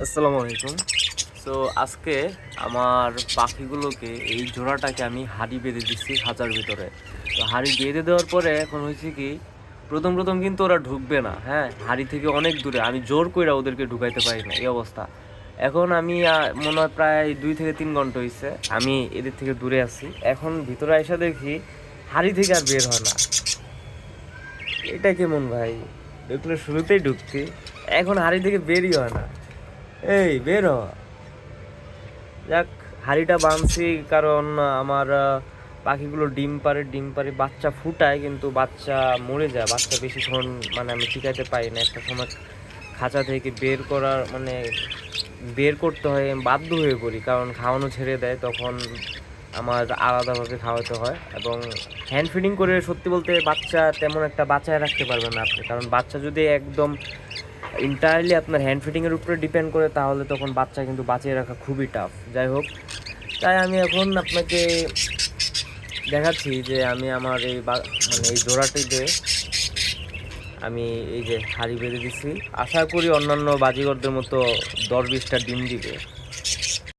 আসসালামু আলাইকুম। সো আজকে আমার পাখিগুলোকে এই জোড়াটাকে আমি হাঁড়ি বেঁধে দিচ্ছি খাঁচার ভিতরে। তো হাঁড়ি বেঁধে দেওয়ার পরে এখন হয়েছে কি, প্রথম প্রথম কিন্তু ওরা ঢুকবে না, হ্যাঁ, হাঁড়ি থেকে অনেক দূরে, আমি জোর কইরা ওদেরকে ঢুকাইতে পারি না, এই অবস্থা। এখন আমি মনে হয় প্রায় 2 থেকে 3 ঘন্টা হয়েছে আমি এদের থেকে দূরে আছি। এখন ভিতরে এসে দেখি হাঁড়ি থেকে আর বের হয় না। এটা কেমন ভাই? দেখলে শুরুতেই ঢুকতি, এখন হাঁড়ি থেকে বেরই হয় না। এই বের হ। যাক, হাঁড়িটা বাঁধছি কারণ আমার পাখিগুলো ডিম পারে বাচ্চা ফুটায়, কিন্তু বাচ্চা মরে যায়, বাচ্চা বেশিক্ষণ মানে আমি টিকাইতে পারি না। একটা সময় খাঁচা থেকে বের করতে হয়, আমি বাধ্য হয়ে পড়ি, কারণ খাওয়ানো ছেড়ে দেয়, তখন আমার আলাদাভাবে খাওয়াতে হয়। এবং হ্যান্ড ফিডিং করে সত্যি বলতে বাচ্চা তেমন একটা বাঁচায় রাখতে পারবেন না আপনি, কারণ বাচ্চা যদি একদম ইন্টায়ারলি আপনার হ্যান্ড ফিডিংয়ের উপরে ডিপেন্ড করে, তাহলে তখন বাচ্চা কিন্তু বাঁচিয়ে রাখা খুবই টাফ। যাই হোক, তাই আমি এখন আপনাকে দেখাচ্ছি যে আমি আমার এই জোড়াটিতে আমি এই যে হাঁড়ি বেঁধে দিছি। আশা করি অন্যান্য বাজিগরদের মতো 10-20টা ডিম দিবে।